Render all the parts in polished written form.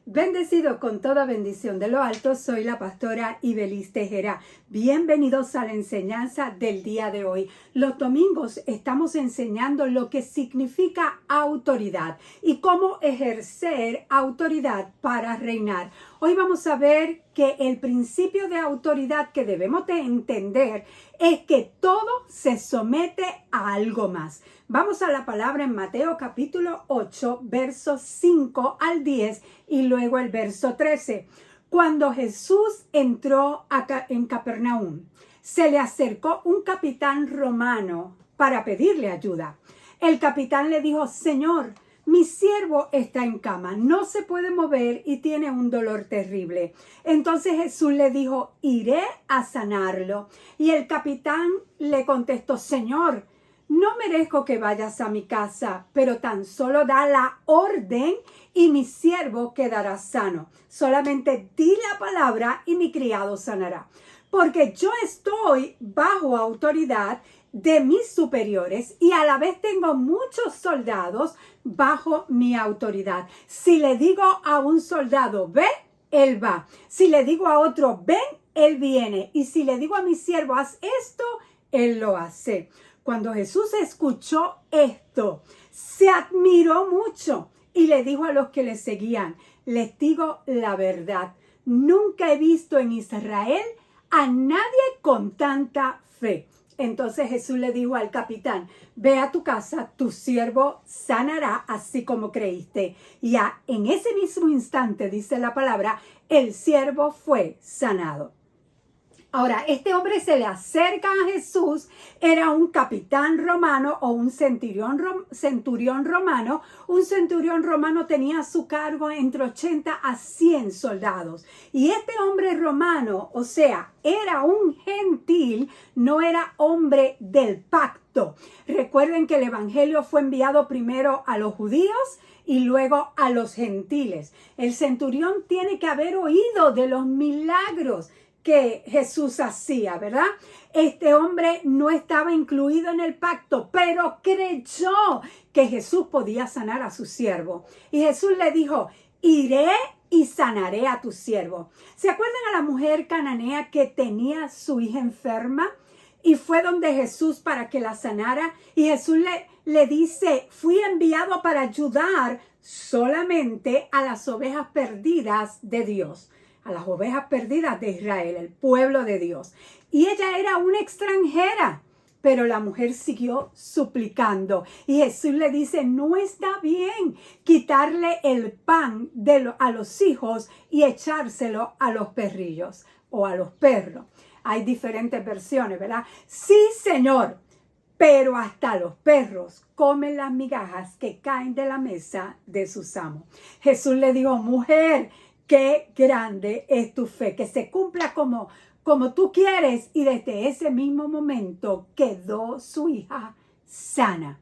Bendecido con toda bendición de lo alto, soy la pastora Ibelis Tejera. Bienvenidos a la enseñanza del día de hoy. Los domingos estamos enseñando lo que significa autoridad y cómo ejercer autoridad para reinar. Hoy vamos a ver que el principio de autoridad que debemos de entender es que todo se somete a algo más. Vamos a la palabra en Mateo capítulo 8, versos 5 al 10 y luego el verso 13. Cuando Jesús entró en Capernaum, se le acercó un capitán romano para pedirle ayuda. El capitán le dijo: Señor, mi siervo está en cama, no se puede mover y tiene un dolor terrible. Entonces Jesús le dijo: iré a sanarlo. Y el capitán le contestó: Señor, no merezco que vayas a mi casa, pero tan solo da la orden y mi siervo quedará sano. Solamente di la palabra y mi criado sanará. Porque yo estoy bajo autoridad de mis superiores y a la vez tengo muchos soldados bajo mi autoridad. Si le digo a un soldado, ve, él va. Si le digo a otro, ven, él viene. Y si le digo a mi siervo, haz esto, él lo hace. Cuando Jesús escuchó esto, se admiró mucho y le dijo a los que le seguían: les digo la verdad, nunca he visto en Israel a nadie con tanta fe. Entonces Jesús le dijo al capitán: ve a tu casa, tu siervo sanará así como creíste. Y en ese mismo instante, dice la palabra, el siervo fue sanado. Ahora, este hombre se le acerca a Jesús, era un capitán romano o un centurión romano. Un centurión romano tenía a su cargo entre 80 a 100 soldados. Y este hombre romano, o sea, era un gentil, no era hombre del pacto. Recuerden que el evangelio fue enviado primero a los judíos y luego a los gentiles. El centurión tiene que haber oído de los milagros que Jesús hacía, ¿verdad? Este hombre no estaba incluido en el pacto, pero creyó que Jesús podía sanar a su siervo. Y Jesús le dijo: iré y sanaré a tu siervo. ¿Se acuerdan a la mujer cananea que tenía su hija enferma? Y fue donde Jesús para que la sanara. Y Jesús le dice: fui enviado para ayudar solamente a las ovejas perdidas de Dios, a las ovejas perdidas de Israel, el pueblo de Dios. Y ella era una extranjera, pero la mujer siguió suplicando. Y Jesús le dice: no está bien quitarle el pan a los hijos y echárselo a los perrillos o a los perros. Hay diferentes versiones, ¿verdad? Sí, Señor, pero hasta los perros comen las migajas que caen de la mesa de sus amos. Jesús le dijo: mujer, qué grande es tu fe, que se cumpla como tú quieres. Y desde ese mismo momento quedó su hija sana.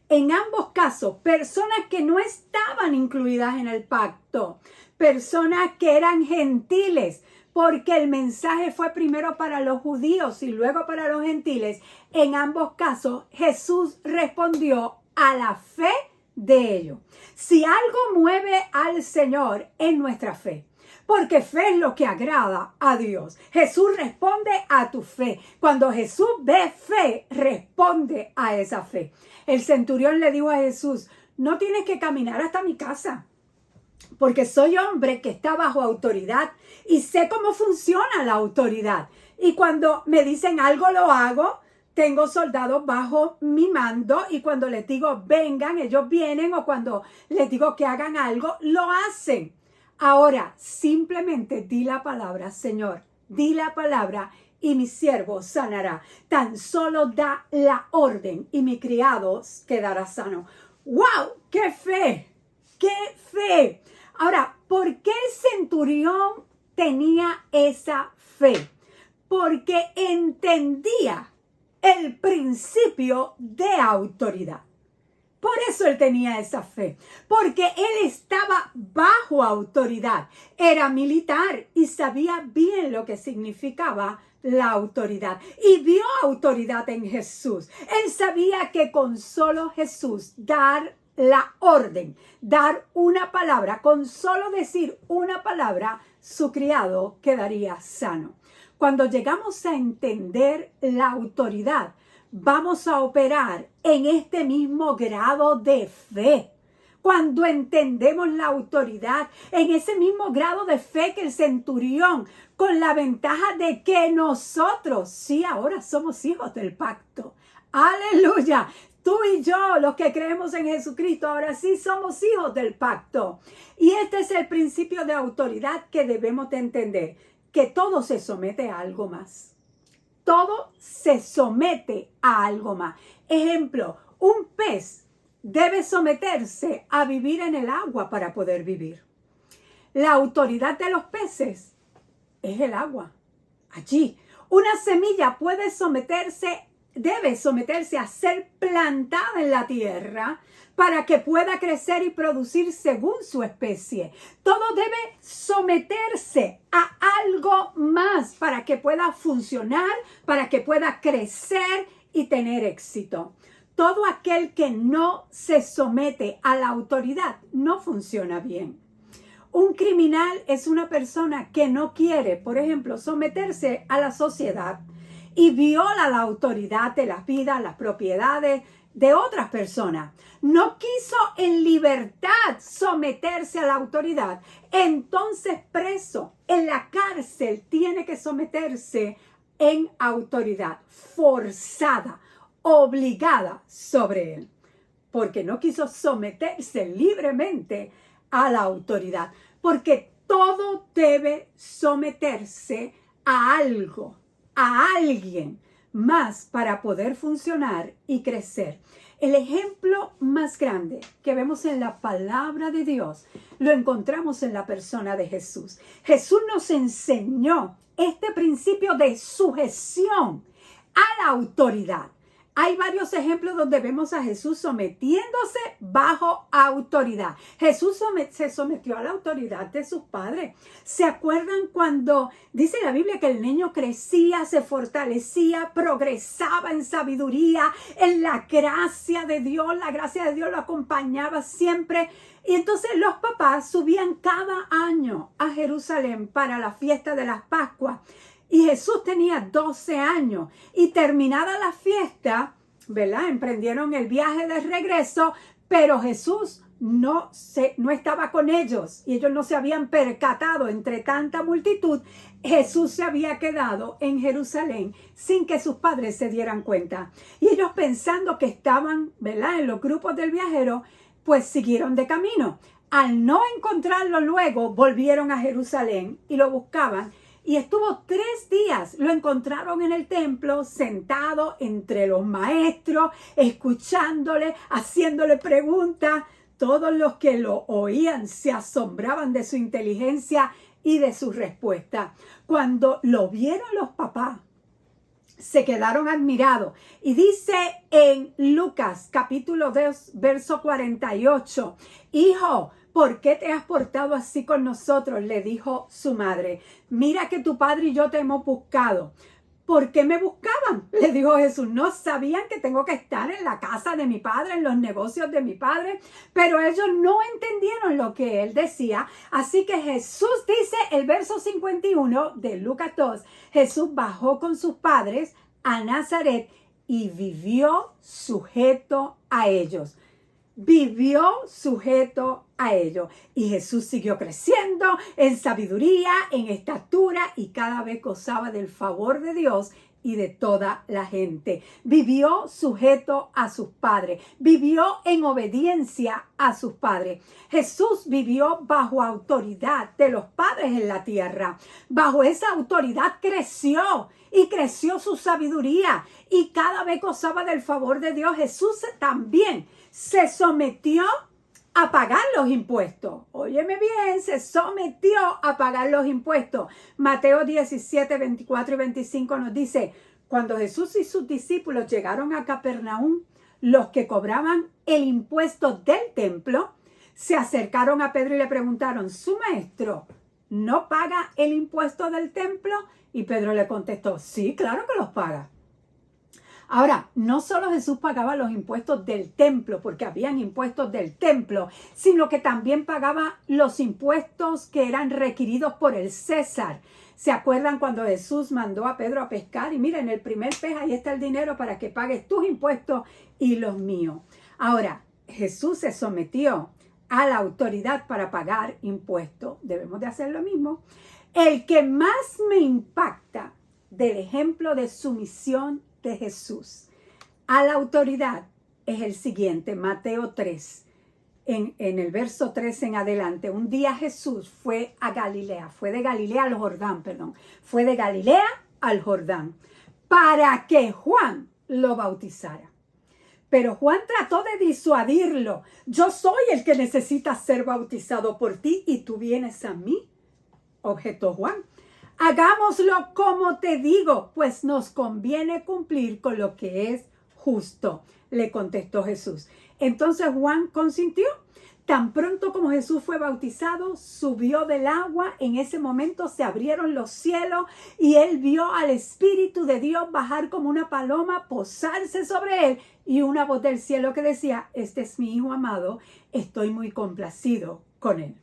En ambos casos, personas que no estaban incluidas en el pacto, personas que eran gentiles, porque el mensaje fue primero para los judíos y luego para los gentiles. En ambos casos, Jesús respondió a la fe de ellos. Si algo mueve al Señor es nuestra fe, porque fe es lo que agrada a Dios. Jesús responde a tu fe. Cuando Jesús ve fe, responde a esa fe. El centurión le dijo a Jesús: no tienes que caminar hasta mi casa, porque soy hombre que está bajo autoridad y sé cómo funciona la autoridad. Y cuando me dicen algo, lo hago. Tengo soldados bajo mi mando y cuando les digo vengan, ellos vienen, o cuando les digo que hagan algo, lo hacen. Ahora, simplemente di la palabra, Señor, di la palabra y mi siervo sanará. Tan solo da la orden y mi criado quedará sano. ¡Wow! ¡Qué fe! ¡Qué fe! Ahora, ¿por qué el centurión tenía esa fe? Porque entendía el principio de autoridad. Por eso él tenía esa fe, porque él estaba bajo autoridad, era militar y sabía bien lo que significaba la autoridad y vio autoridad en Jesús. Él sabía que con solo Jesús dar la orden, dar una palabra, con solo decir una palabra, su criado quedaría sano. Cuando llegamos a entender la autoridad, vamos a operar en este mismo grado de fe. Cuando entendemos la autoridad, en ese mismo grado de fe que el centurión, con la ventaja de que nosotros, sí, ahora somos hijos del pacto. ¡Aleluya! Tú y yo, los que creemos en Jesucristo, ahora sí somos hijos del pacto. Y este es el principio de autoridad que debemos de entender, que todo se somete a algo más. Todo se somete a algo más. Ejemplo, un pez debe someterse a vivir en el agua para poder vivir. La autoridad de los peces es el agua. Allí, una semilla debe someterse a ser plantada en la tierra para que pueda crecer y producir según su especie. Todo debe someterse a algo más para que pueda funcionar, para que pueda crecer y tener éxito. Todo aquel que no se somete a la autoridad no funciona bien. Un criminal es una persona que no quiere, por ejemplo, someterse a la sociedad y viola la autoridad de las vidas, las propiedades de otras personas. No quiso en libertad someterse a la autoridad. Entonces, preso en la cárcel, tiene que someterse en autoridad, forzada, obligada sobre él, porque no quiso someterse libremente a la autoridad, porque todo debe someterse a algo, a alguien más para poder funcionar y crecer. El ejemplo más grande que vemos en la palabra de Dios lo encontramos en la persona de Jesús. Jesús nos enseñó este principio de sujeción a la autoridad. Hay varios ejemplos donde vemos a Jesús sometiéndose bajo autoridad. Jesús se sometió a la autoridad de sus padres. ¿Se acuerdan cuando dice la Biblia que el niño crecía, se fortalecía, progresaba en sabiduría, en la gracia de Dios? La gracia de Dios lo acompañaba siempre. Y entonces los papás subían cada año a Jerusalén para la fiesta de las Pascuas. Y Jesús tenía 12 años y terminada la fiesta, ¿verdad? Emprendieron el viaje de regreso, pero Jesús no estaba con ellos y ellos no se habían percatado entre tanta multitud. Jesús se había quedado en Jerusalén sin que sus padres se dieran cuenta. Y ellos pensando que estaban, ¿verdad?, en los grupos del viajero, pues siguieron de camino. Al no encontrarlo luego, volvieron a Jerusalén y lo buscaban. Y estuvo 3 días, lo encontraron en el templo, sentado entre los maestros, escuchándole, haciéndole preguntas. Todos los que lo oían se asombraban de su inteligencia y de su respuesta. Cuando lo vieron los papás, se quedaron admirados. Y dice en Lucas capítulo 2, verso 48, hijo, ¿por qué te has portado así con nosotros?, le dijo su madre. Mira que tu padre y yo te hemos buscado. ¿Por qué me buscaban?, le dijo Jesús. No sabían que tengo que estar en la casa de mi padre, en los negocios de mi padre, pero ellos no entendieron lo que él decía. Así que Jesús dice, el verso 51 de Lucas 2, Jesús bajó con sus padres a Nazaret y vivió sujeto a ellos. Vivió sujeto a ellos. Y Jesús siguió creciendo en sabiduría, en estatura y cada vez gozaba del favor de Dios y de toda la gente. Vivió sujeto a sus padres. Vivió en obediencia a sus padres. Jesús vivió bajo autoridad de los padres en la tierra. Bajo esa autoridad creció y creció su sabiduría y cada vez gozaba del favor de Dios. Jesús también se sometió a pagar los impuestos. Óyeme bien, se sometió a pagar los impuestos. Mateo 17, 24 y 25 nos dice, cuando Jesús y sus discípulos llegaron a Capernaum, los que cobraban el impuesto del templo se acercaron a Pedro y le preguntaron, ¿su maestro no paga el impuesto del templo? Y Pedro le contestó, sí, claro que los paga. Ahora, no solo Jesús pagaba los impuestos del templo, porque habían impuestos del templo, sino que también pagaba los impuestos que eran requeridos por el César. ¿Se acuerdan cuando Jesús mandó a Pedro a pescar? Y miren, el primer pez, ahí está el dinero para que pagues tus impuestos y los míos. Ahora, Jesús se sometió a la autoridad para pagar impuestos. Debemos de hacer lo mismo. El que más me impacta del ejemplo de sumisión de Jesús a la autoridad es el siguiente, Mateo 3, en el verso 3 en adelante. Un día Jesús fue a Galilea, fue de Galilea al Jordán, fue de Galilea al Jordán, para que Juan lo bautizara. Pero Juan trató de disuadirlo. Yo soy el que necesita ser bautizado por ti y tú vienes a mí, objetó Juan. Hagámoslo como te digo, pues nos conviene cumplir con lo que es justo, le contestó Jesús. Entonces Juan consintió. Tan pronto como Jesús fue bautizado, subió del agua. En ese momento se abrieron los cielos y él vio al Espíritu de Dios bajar como una paloma, posarse sobre él, y una voz del cielo que decía: este es mi Hijo amado, estoy muy complacido con él.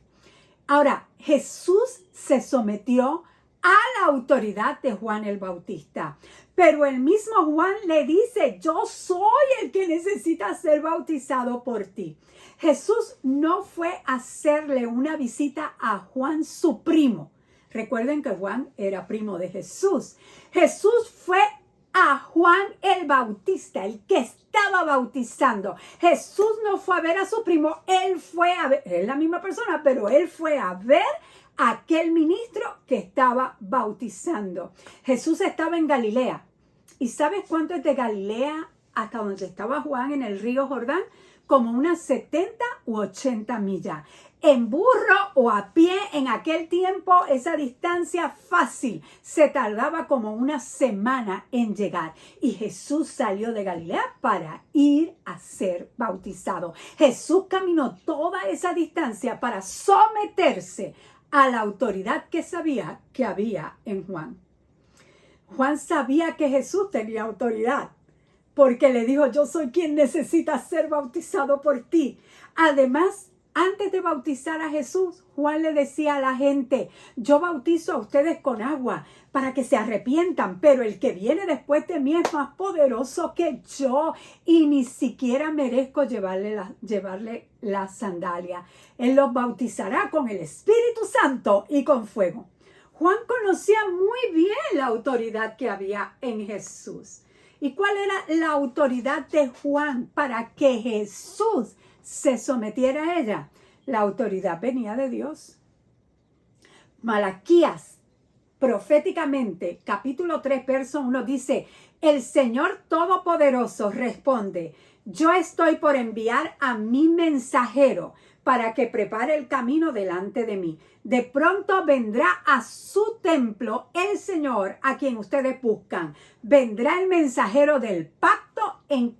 Ahora, Jesús se sometió a la autoridad de Juan el Bautista. Pero el mismo Juan le dice: yo soy el que necesita ser bautizado por ti. Jesús no fue a hacerle una visita a Juan, su primo. Recuerden que Juan era primo de Jesús. Jesús fue a Juan el Bautista, el que estaba bautizando. Jesús no fue a ver a su primo, él fue a ver, es la misma persona, pero él fue a ver a aquel ministro que estaba bautizando. Jesús estaba en Galilea. ¿Y sabes cuánto es de Galilea hasta donde estaba Juan en el río Jordán? Como unas 70 u 80 millas. En burro o a pie en aquel tiempo, esa distancia fácil se tardaba como una semana en llegar. Y Jesús salió de Galilea para ir a ser bautizado. Jesús caminó toda esa distancia para someterse a la autoridad que sabía que había en Juan. Juan sabía que Jesús tenía autoridad, porque le dijo: yo soy quien necesita ser bautizado por ti. Además, antes de bautizar a Jesús, Juan le decía a la gente: yo bautizo a ustedes con agua para que se arrepientan, pero el que viene después de mí es más poderoso que yo y ni siquiera merezco llevarle la sandalia. Él los bautizará con el Espíritu Santo y con fuego. Juan conocía muy bien la autoridad que había en Jesús. ¿Y cuál era la autoridad de Juan para que Jesús se sometiera a ella? La autoridad venía de Dios. Malaquías, proféticamente, capítulo 3, verso 1 dice: el Señor Todopoderoso responde: yo estoy por enviar a mi mensajero para que prepare el camino delante de mí. De pronto vendrá a su templo el Señor a quien ustedes buscan. Vendrá el mensajero del pacto en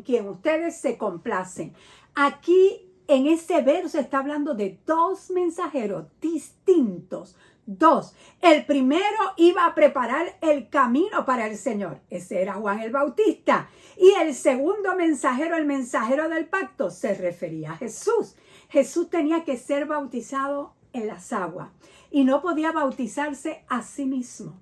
quien ustedes se complacen. Aquí en ese verso está hablando de dos mensajeros distintos. Dos. El primero iba a preparar el camino para el Señor. Ese era Juan el Bautista. Y el segundo mensajero, el mensajero del pacto, se refería a Jesús. Jesús tenía que ser bautizado en las aguas y no podía bautizarse a sí mismo.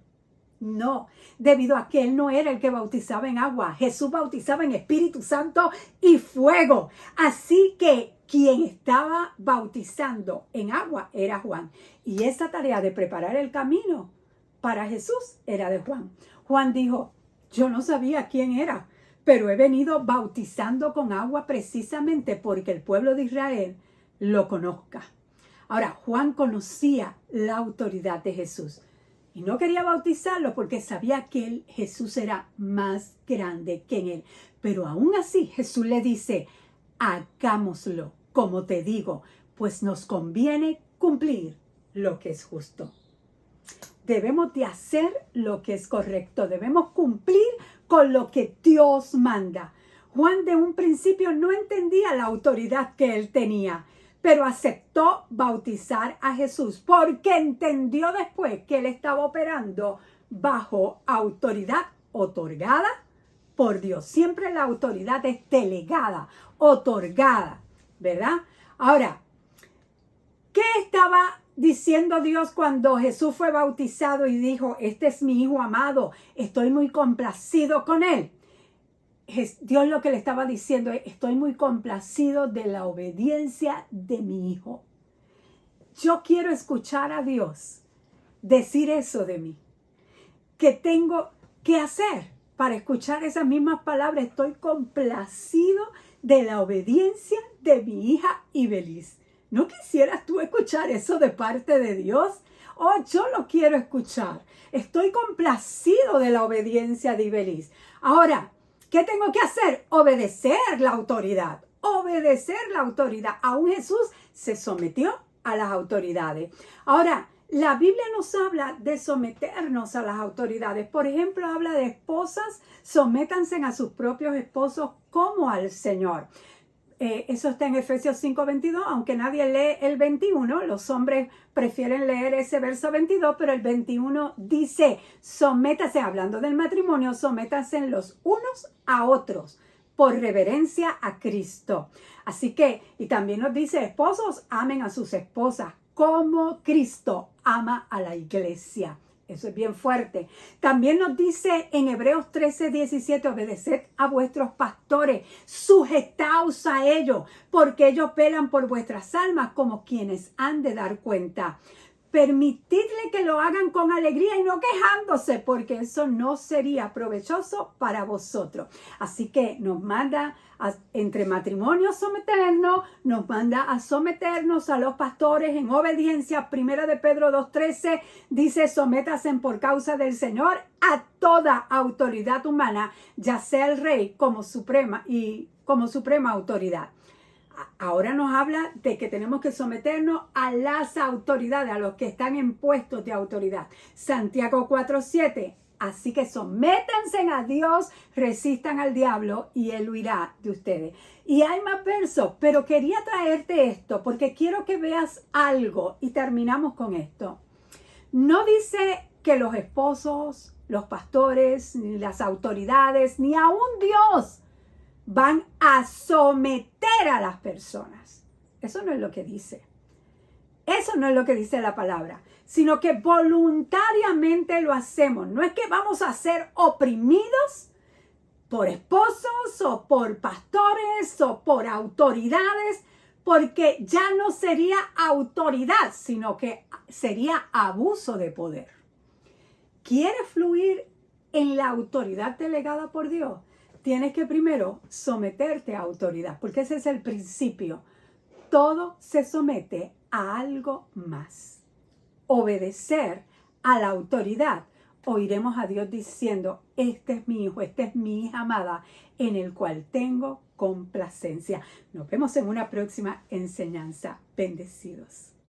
No, debido a que él no era el que bautizaba en agua. Jesús bautizaba en Espíritu Santo y fuego. Así que quien estaba bautizando en agua era Juan. Y esa tarea de preparar el camino para Jesús era de Juan. Juan dijo: yo no sabía quién era, pero he venido bautizando con agua precisamente porque el pueblo de Israel lo conozca. Ahora, Juan conocía la autoridad de Jesús y no quería bautizarlo porque sabía que Jesús era más grande que él. Pero aún así Jesús le dice: hagámoslo como te digo, pues nos conviene cumplir lo que es justo. Debemos de hacer lo que es correcto, debemos cumplir con lo que Dios manda. Juan de un principio no entendía la autoridad que él tenía, pero aceptó bautizar a Jesús porque entendió después que él estaba operando bajo autoridad otorgada por Dios. Siempre la autoridad es delegada, otorgada, ¿verdad? Ahora, ¿qué estaba diciendo Dios cuando Jesús fue bautizado y dijo, este es mi hijo amado, estoy muy complacido con él? Dios lo que le estaba diciendo es, estoy muy complacido de la obediencia de mi hijo. Yo quiero escuchar a Dios decir eso de mí. ¿Qué tengo que hacer para escuchar esas mismas palabras? Estoy complacido de la obediencia de mi hija Ibelis. ¿No quisieras tú escuchar eso de parte de Dios? Oh, yo lo quiero escuchar. Estoy complacido de la obediencia de Ibelis. Ahora, ¿qué tengo que hacer? Obedecer la autoridad. Obedecer la autoridad. Aún Jesús se sometió a las autoridades. Ahora, la Biblia nos habla de someternos a las autoridades. Por ejemplo, habla de esposas, sométanse a sus propios esposos como al Señor. Eso está en Efesios 5:22, aunque nadie lee el 21, los hombres prefieren leer ese verso 22, pero el 21 dice, sométase, hablando del matrimonio, sométase los unos a otros por reverencia a Cristo. Así que, y también nos dice, esposos, amen a sus esposas como Cristo ama a la iglesia. Eso es bien fuerte. También nos dice en Hebreos 13:17, obedeced a vuestros pastores, sujetaos a ellos, porque ellos velan por vuestras almas como quienes han de dar cuenta. Permitidle que lo hagan con alegría y no quejándose, porque eso no sería provechoso para vosotros. Así que nos manda entre matrimonios someternos, nos manda a someternos a los pastores en obediencia. Primera de Pedro 2:13 dice, sométasen por causa del Señor a toda autoridad humana, ya sea el rey como suprema autoridad. Ahora nos habla de que tenemos que someternos a las autoridades, a los que están en puestos de autoridad. Santiago 4:7. Así que sométanse a Dios, resistan al diablo y él huirá de ustedes. Y hay más versos, pero quería traerte esto porque quiero que veas algo y terminamos con esto. No dice que los esposos, los pastores, ni las autoridades, ni aún Dios van a someter a las personas. Eso no es lo que dice. Eso no es lo que dice la palabra, sino que voluntariamente lo hacemos. No es que vamos a ser oprimidos por esposos o por pastores o por autoridades, porque ya no sería autoridad, sino que sería abuso de poder. ¿Quieres fluir en la autoridad delegada por Dios? Tienes que primero someterte a autoridad, porque ese es el principio. Todo se somete a algo más. Obedecer a la autoridad. Oiremos a Dios diciendo, este es mi hijo, esta es mi hija amada, en el cual tengo complacencia. Nos vemos en una próxima enseñanza. Bendecidos.